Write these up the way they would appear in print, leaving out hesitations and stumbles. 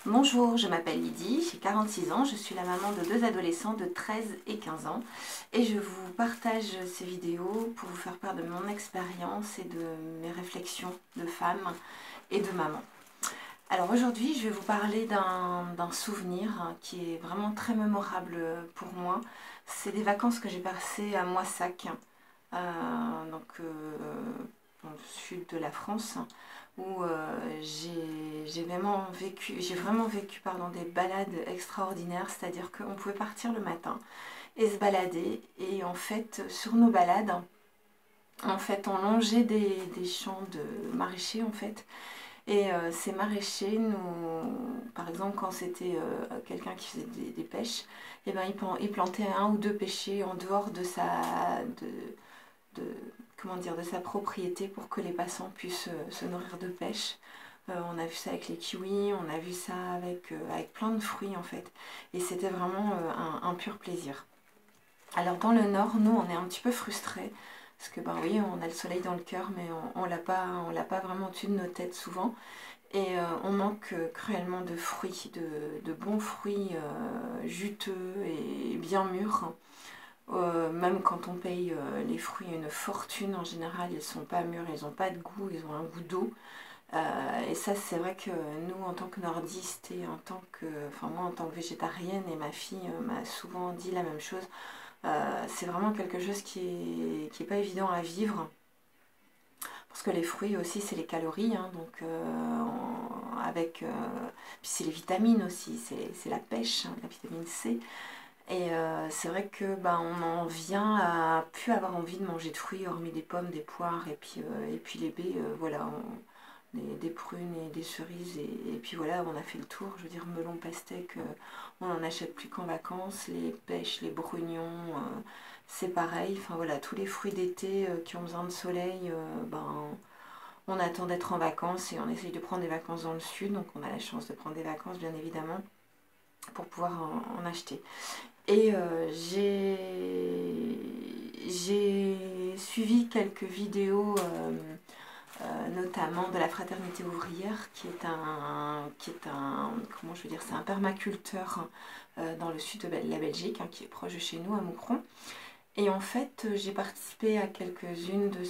Bonjour, je m'appelle Lydie, j'ai 46 ans, je suis la maman de deux adolescents de 13 et 15 ans et je vous partage ces vidéos pour vous faire part de mon expérience et de mes réflexions de femme et de maman. Alors aujourd'hui, je vais vous parler d'un souvenir qui est vraiment très mémorable pour moi. C'est des vacances que j'ai passées à Moissac, dans le sud de la France, où j'ai vraiment vécu des balades extraordinaires, c'est-à-dire qu'on pouvait partir le matin et se balader, et en fait sur nos balades, en fait on longeait des champs de maraîchers en fait, et ces maraîchers par exemple quand c'était quelqu'un qui faisait des pêches, et ben il plantait un ou deux pêchers en dehors de, comment dire, de sa propriété pour que les passants puissent se nourrir de pêche. On a vu ça avec les kiwis, on a vu ça avec plein de fruits en fait. Et c'était vraiment un pur plaisir. Alors dans le nord, nous on est un petit peu frustrés. Parce que ben oui, on a le soleil dans le cœur, mais on l'a pas vraiment au-dessus de nos têtes souvent. Et on manque cruellement de fruits, de bons fruits juteux et bien mûrs. Même quand on paye les fruits une fortune, en général, ils ne sont pas mûrs, ils n'ont pas de goût, ils ont un goût d'eau. Et ça, c'est vrai que nous, en tant que nordistes et moi, en tant que végétarienne, et ma fille m'a souvent dit la même chose, c'est vraiment quelque chose qui est pas évident à vivre. Parce que les fruits aussi, c'est les calories, hein, puis c'est les vitamines aussi, c'est la pêche, hein, la vitamine C. Et c'est vrai que on en vient à plus avoir envie de manger de fruits, hormis des pommes, des poires, et puis les baies, voilà, des prunes et des cerises, et puis voilà, on a fait le tour. Je veux dire, melon, pastèque, on n'en achète plus qu'en vacances. Les pêches, les brugnons, c'est pareil. Enfin voilà, tous les fruits d'été qui ont besoin de soleil, on attend d'être en vacances et on essaye de prendre des vacances dans le sud. Donc on a la chance de prendre des vacances, bien évidemment, pour pouvoir en acheter. Et j'ai suivi quelques vidéos, notamment de la Fraternité ouvrière, comment je veux dire, c'est un permaculteur dans le sud de la Belgique, hein, qui est proche de chez nous, à Moucron. Et en fait, j'ai participé à quelques-unes de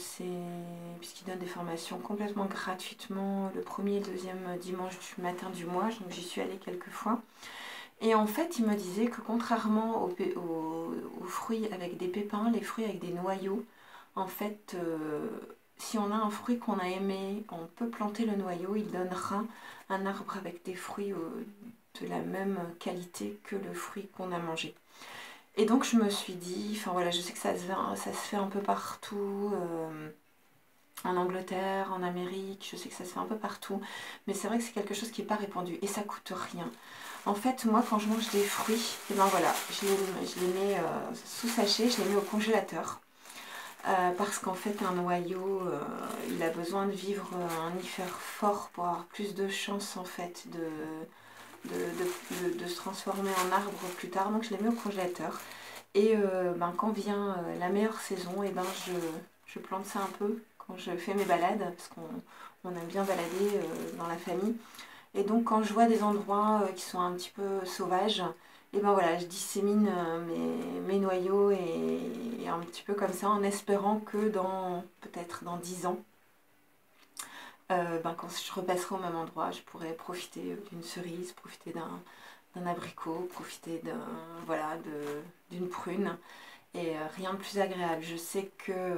puisqu'il donne des formations complètement gratuitement le premier et le deuxième dimanche du matin du mois, donc j'y suis allée quelques fois. Et en fait, il me disait que contrairement aux fruits avec des pépins, les fruits avec des noyaux, en fait, si on a un fruit qu'on a aimé, on peut planter le noyau, il donnera un arbre avec des fruits de la même qualité que le fruit qu'on a mangé. Et donc je me suis dit, enfin voilà, je sais que ça se fait un peu partout, en Angleterre, en Amérique, je sais que ça se fait un peu partout, mais c'est vrai que c'est quelque chose qui n'est pas répandu et ça coûte rien. En fait, moi quand je mange des fruits, et ben voilà, je les mets sous sachet, je les mets au congélateur. Parce qu'en fait un noyau, il a besoin de vivre un hiver fort pour avoir plus de chances en fait de se transformer en arbre plus tard. Donc je les mets au congélateur. Et quand vient la meilleure saison, et je plante ça un peu quand je fais mes balades, parce qu'on aime bien balader dans la famille. Et donc quand je vois des endroits qui sont un petit peu sauvages, et ben voilà, je dissémine mes noyaux et un petit peu comme ça, en espérant que peut-être dans 10 ans, quand je repasserai au même endroit, je pourrai profiter d'une cerise, profiter d'un abricot, profiter d'une prune. Et rien de plus agréable. Je sais que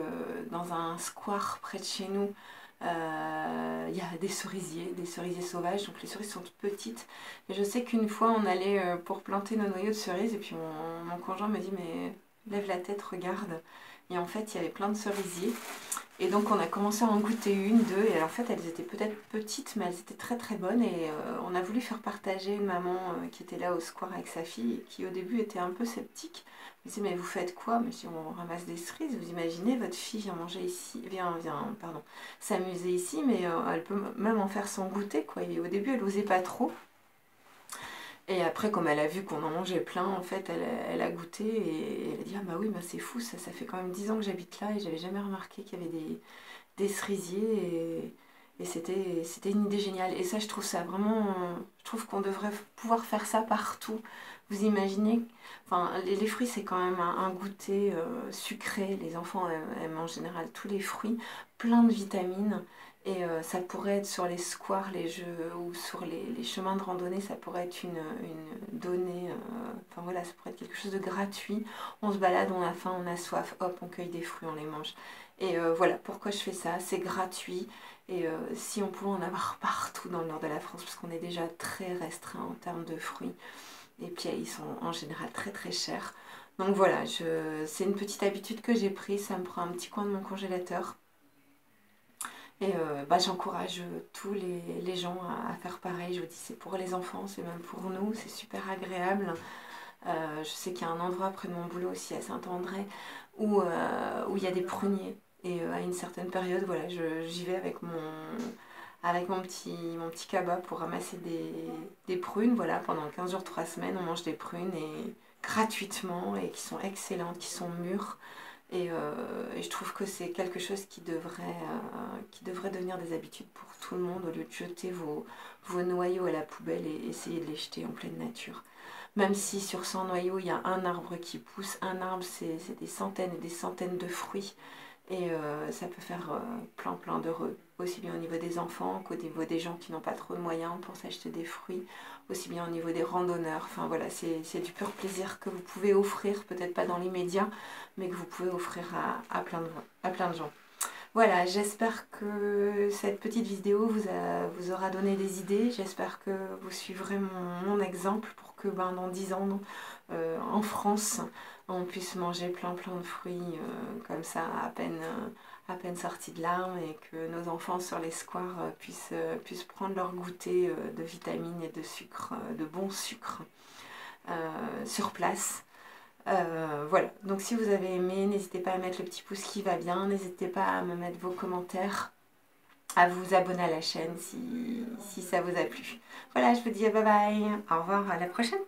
dans un square près de chez nous, il y a des cerisiers sauvages, donc les cerises sont toutes petites. Et je sais qu'une fois on allait pour planter nos noyaux de cerises, et puis mon conjoint me dit mais lève la tête, regarde. Et en fait il y avait plein de cerisiers. Et donc on a commencé à en goûter une, deux, et alors, en fait elles étaient peut-être petites, mais elles étaient très très bonnes. Et on a voulu faire partager une maman qui était là au square avec sa fille, et qui au début était un peu sceptique. Elle me dit mais vous faites quoi? Mais si on ramasse des cerises, vous imaginez, votre fille vient manger ici, pardon, s'amuser ici, mais elle peut même en faire son goûter, quoi. Et au début elle osait pas trop. Et après, comme elle a vu qu'on en mangeait plein, en fait, elle a goûté et elle a dit ah bah oui, bah c'est fou, ça fait quand même 10 ans que j'habite là et j'avais jamais remarqué qu'il y avait des cerisiers. Et c'était une idée géniale. Et ça, je trouve ça vraiment... je trouve qu'on devrait pouvoir faire ça partout. Vous imaginez... Enfin, les fruits, c'est quand même un goûter sucré. Les enfants aiment en général tous les fruits. Plein de vitamines. Et ça pourrait être sur les squares, les jeux ou sur les chemins de randonnée, ça pourrait être une donnée, enfin voilà, ça pourrait être quelque chose de gratuit. On se balade, on a faim, on a soif, hop, on cueille des fruits, on les mange. Et voilà pourquoi je fais ça, c'est gratuit. Et si on pouvait en avoir partout dans le nord de la France, parce qu'on est déjà très restreint en termes de fruits. Et puis ils sont en général très très chers. Donc voilà, c'est une petite habitude que j'ai prise, ça me prend un petit coin de mon congélateur. Et j'encourage tous les gens à faire pareil. Je vous dis, c'est pour les enfants, c'est même pour nous, c'est super agréable. Je sais qu'il y a un endroit près de mon boulot aussi à Saint-André où il y a des pruniers. Et à une certaine période, voilà, j'y vais avec mon petit cabas pour ramasser des prunes. Voilà, pendant 15 jours, 3 semaines, on mange des prunes et gratuitement et qui sont excellentes, qui sont mûres. Et je trouve que c'est quelque chose qui devrait devenir des habitudes pour tout le monde, au lieu de jeter vos noyaux à la poubelle et essayer de les jeter en pleine nature. Même si sur 100 noyaux, il y a un arbre qui pousse, un arbre, c'est des centaines et des centaines de fruits. Et ça peut faire plein d'heureux, aussi bien au niveau des enfants qu'au niveau des gens qui n'ont pas trop de moyens pour s'acheter des fruits, aussi bien au niveau des randonneurs. Enfin voilà, c'est du pur plaisir que vous pouvez offrir, peut-être pas dans l'immédiat, mais que vous pouvez offrir à plein de gens. Voilà, j'espère que cette petite vidéo vous aura donné des idées. J'espère que vous suivrez mon exemple pour que dans 10 ans, en France, on puisse manger plein de fruits comme ça, à peine sortis de l'arbre, et que nos enfants sur les squares puissent prendre leur goûter de vitamines et de sucre, de bon sucre sur place. Voilà, donc si vous avez aimé, n'hésitez pas à mettre le petit pouce qui va bien, n'hésitez pas à me mettre vos commentaires, à vous abonner à la chaîne si ça vous a plu. Voilà, je vous dis bye bye, au revoir, à la prochaine.